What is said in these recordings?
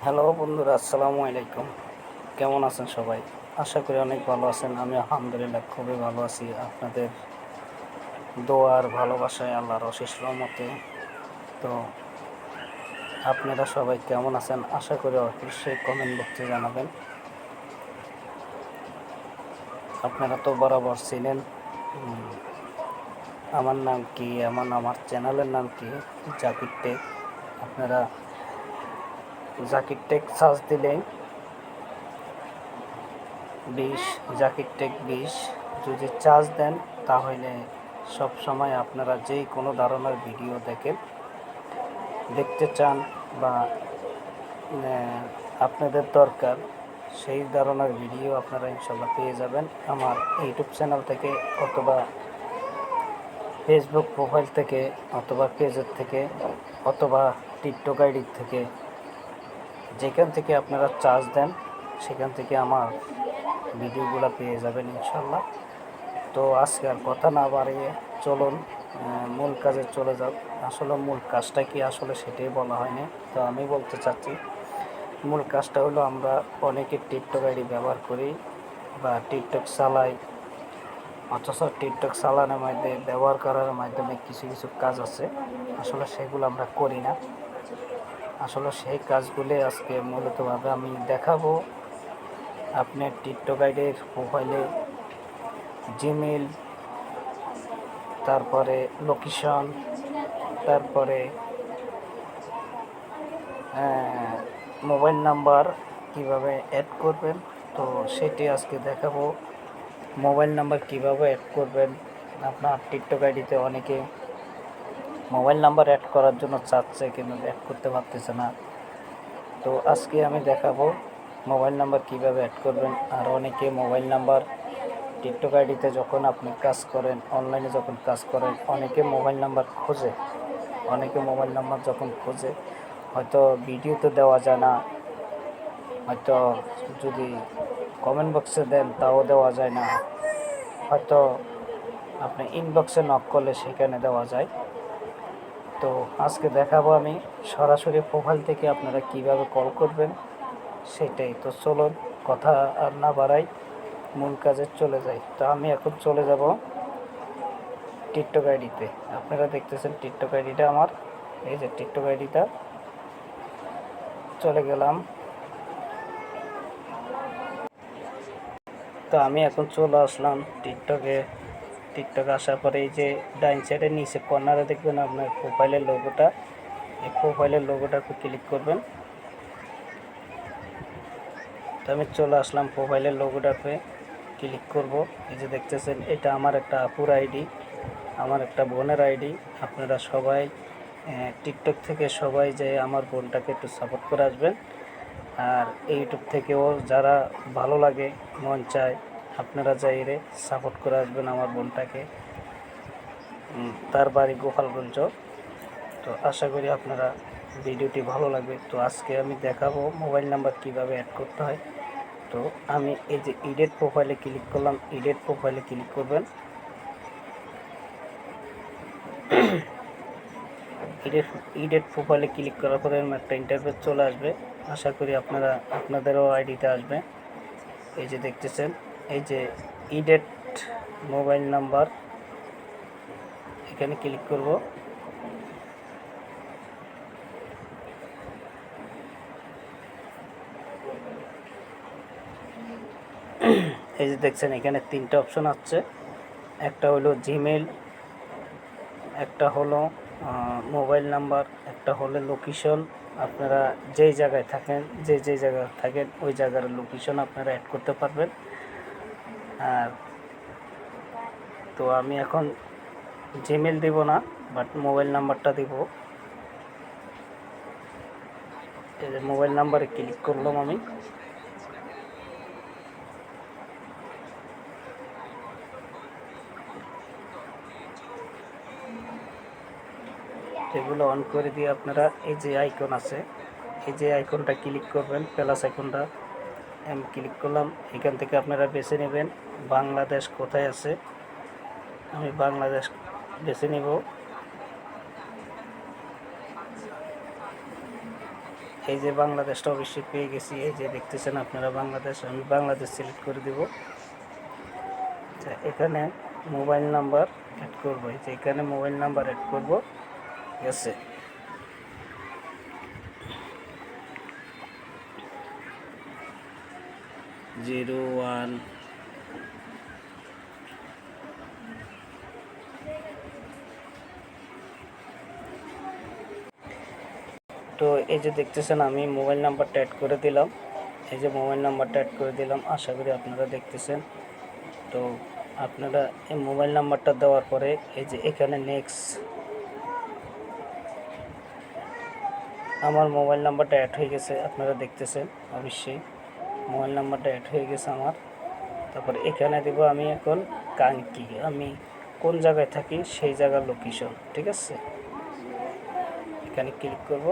Hello বন্ধুরা, আসসালামু আলাইকুম। কেমন আছেন সবাই? আশা করি অনেক ভালো আছেন। আমি আলহামদুলিল্লাহ খুবই ভালো আছি। আপনাদের দোয়ার ভালোবাসায়, আল্লাহর অশেষ রহমতে। তো আপনারা সবাই কেমন আছেন আশা করি অবশ্যই কমেন্ট বক্সে জানাবেন। আপনারা তো বরাবর ছিলেন। আমার নাম কি, আমার চ্যানেলের নাম কি? জাকির টেক। আপনারা জাকির টেক সার্চ দিলেই 20 জাকির টেক 20 যদি চার্জ দেন তাহলে সব সময় আপনারা যেই কোনো ধরনের ভিডিও দেখতে চান বা আপনাদের দরকার সেই ধরনের ভিডিও আপনারা ইনশাল্লাহ পেয়ে যাবেন আমার ইউটিউব চ্যানেল থেকে, অথবা ফেসবুক প্রোফাইল থেকে, অথবা পেজের থেকে, অথবা টিকটক আইডির থেকে। যেখান থেকে আপনারা চার্জ দেন সেখান থেকে আমার ভিডিওগুলো পেয়ে যাবেন ইনশাল্লাহ। তো আজকে আর কথা না বাড়িয়ে চলুন মূল কাজে চলে যাক। আসলে মূল কাজটা কি আসলে সেটাই বলা হয়নি। তো আমি বলতে চাচ্ছি মূল কাজটা হলো আমরা অনেকে টিকটক আইডি ব্যবহার করি বা টিকটক চালাই, অথচ টিকটক চালানোর মধ্যে ব্যবহার করার মাধ্যমে কিছু কিছু কাজ আছে আসলে সেগুলো আমরা করি না। আসলে সেই কাজগুলি আজকে মূলতভাবে আমি দেখাবো। আপনার টিকটক আইডির প্রোফাইলে জিমেল, তারপরে লোকেশন, তারপরে মোবাইল নাম্বার কিভাবে অ্যাড করবেন, তো সেটি আজকে দেখাবো। মোবাইল নাম্বার কিভাবে অ্যাড করবেন। আপনার টিকটক আইডিতে অনেকে মোবাইল নাম্বার অ্যাড করার জন্য চাচ্ছে কিন্তু অ্যাড করতে পারতেছে না। তো আজকে আমি দেখাবো মোবাইল নাম্বার কিভাবে অ্যাড করবেন। আর অনেকে মোবাইল নাম্বার টিকটক আইডিতে যখন আপনি কাজ করেন, অনলাইনে যখন কাজ করেন, অনেকে মোবাইল নাম্বার খোঁজে। অনেকে মোবাইল নাম্বার যখন খোঁজে হয়তো ভিডিওতে দেওয়া যায় না, হয়তো যদি কমেন্ট বক্সে দেন তাও দেওয়া যায় না, হয়তো আপনি ইনবক্সে নক করলে সেখানে দেওয়া যায়। তো আজকে দেখাবো আমি সরাসরি প্রোফাইল থেকে আপনারা কিভাবে কল করবেন সেটাই। তো চলুন কথা আর না বাড়াই, মূল কাজে চলে যাই। তো আমি এখন চলে যাব টিকটক আইডিতে। আপনারা দেখতেছেন টিকটক আইডিটা আমার, এই যে টিকটক আইডিটা, চলে গেলাম। তো আমি এখন চলে আসলাম টিকটকে। টিকটকে আসার পরে এই যে ডাইন সাইডের নিচে কর্নারে দেখবেন আপনার প্রোফাইলের লোগোটা, এই প্রোফাইলের লোগোটাতে ক্লিক করবেন। তো আমি চলে আসলাম প্রোফাইলের লোগোটাতে ক্লিক করব। এই যে দেখতেছেন এটা আমার একটা আপুর আইডি, আমার একটা বোনের আইডি। আপনারা সবাই টিকটক থেকে সবাই যে আমার বোনটাকে একটু সাপোর্ট করে আসবেন। আর ইউটিউব থেকেও যারা ভালো লাগে, মন চায়, আপনারা যাইরে সাপোর্ট করে আসবেন আমার বোনটাকে। তার বাড়ি গোপালগঞ্জ। তো আশা করি আপনারা ভিডিওটি ভালো লাগবে। তো আজকে আমি দেখাবো মোবাইল নাম্বার কিভাবে অ্যাড করতে হয়। তো আমি এই যে এডিট প্রোফাইলে ক্লিক করলাম, এডিট প্রোফাইলে ক্লিক করবেন। এডিট প্রোফাইলে ক্লিক করার পরে একটা ইন্টারফেস চলে আসবে। আশা করি আপনাদেরও আইডিতে আসবে। এই যে দেখতেছেন এই যে এডিট মোবাইল নাম্বার, এখানে ক্লিক করব। এই যে দেখছেন এখানে তিনটা অপশন আছে। একটা হলো জিমেল, একটা হলো মোবাইল নাম্বার, একটা হলো লোকেশন। আপনারা যেই জায়গায় থাকেন, যে জায়গায় থাকেন ওই জায়গার লোকেশন আপনারা অ্যাড করতে পারবেন। আর তো আমি এখন জিমেল দিব না, বাট মোবাইল নাম্বারটা দিব। এই যে মোবাইল নাম্বারে ক্লিক করলাম আমি। এগুলো অন করে দিয়ে আপনারা এই যে আইকন আছে, এই যে আইকনটা ক্লিক করবেন, প্লাস আইকনটা আমি ক্লিক করলাম। এখান থেকে আপনারা বেছে নেবেন বাংলাদেশ কোথায় আছে। আমি বাংলাদেশ বেছে নেব। এই যে বাংলাদেশটা অবশ্যই পেয়ে গেছি, এই যে দেখতেছেন আপনারা বাংলাদেশ, আমি বাংলাদেশ সিলেক্ট করে দেব। আচ্ছা, এখানে মোবাইল নাম্বার অ্যাড করবো, এই যে এখানে মোবাইল নাম্বার অ্যাড করবো, ঠিক আছে। জিরো ওয়ান তো এই যে দেখতেছেন আমি মোবাইল নাম্বারটা অ্যাড করে দিলাম, এই যে মোবাইল নাম্বারটা অ্যাড করে দিলাম, আশা করি আপনারা দেখতেছেন। তো আপনারা এই মোবাইল নাম্বারটা দেওয়ার পরে এই যে এখানে নেক্সট, আমার মোবাইল নাম্বারটা অ্যাড হয়ে গেছে, আপনারা দেখতেছেন অবশ্যই মোবাইল নাম্বারটা অ্যাড হয়ে গেছে আমার। তারপরে এখানে দেব আমি এখন কাঙ্কি, আমি কোন জায়গায় থাকি সেই জায়গার লোকেশন, ঠিক আছে। এখানে ক্লিক করব,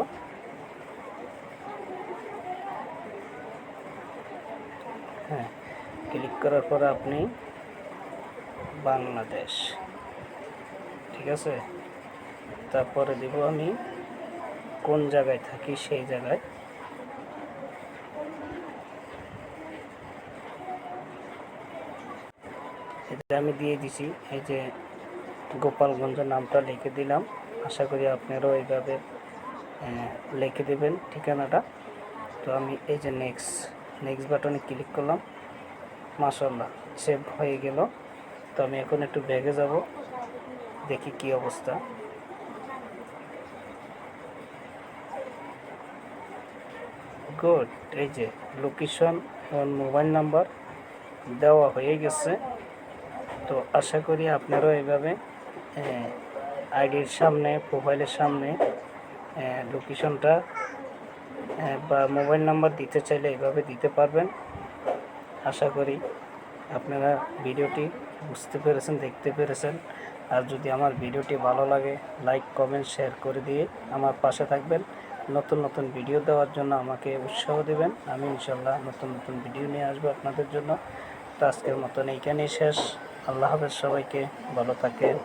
হ্যাঁ, ক্লিক করার পরে আপনি বাংলাদেশ, ঠিক আছে। তারপরে দেব আমি কোন জায়গায় থাকি সেই জায়গায়, এটা আমি দিয়ে দিছি, এই যে গোপালগঞ্জ নামটা লিখে দিলাম। আশা করি আপনারাও এইভাবে লিখে দেবেন ঠিকানাটা। তো আমি এই যে নেক্সট বাটনে ক্লিক করলাম, মাশাআল্লাহ সেভ হয়ে গেল। তো আমি এখন একটু ব্যাগে যাব, দেখি কি অবস্থা। গুড, এই যে লোকেশন এবং মোবাইল নাম্বার দেওয়া হয়ে গেছে। তো আশা করি আপনারাও এইভাবে আইডির সামনে, প্রোফাইলের সামনে লোকেশনটা বা মোবাইল নাম্বার দিতে চাইলে এইভাবে দিতে পারবেন। আশা করি আপনারা ভিডিওটি বুঝতে পেরেছেন, দেখতে পেরেছেন। আর যদি আমার ভিডিওটি ভালো লাগে লাইক কমেন্ট শেয়ার করে দিয়ে আমার পাশে থাকবেন। নতুন নতুন ভিডিও দেওয়ার জন্য আমাকে উৎসাহ দেবেন। আমি ইনশাল্লাহ নতুন নতুন ভিডিও নিয়ে আসবো আপনাদের জন্য। তো আজকের মতন এইখানেই শেষ। আল্লাহ হাফেজ, সবাইকে ভালো থাকেন।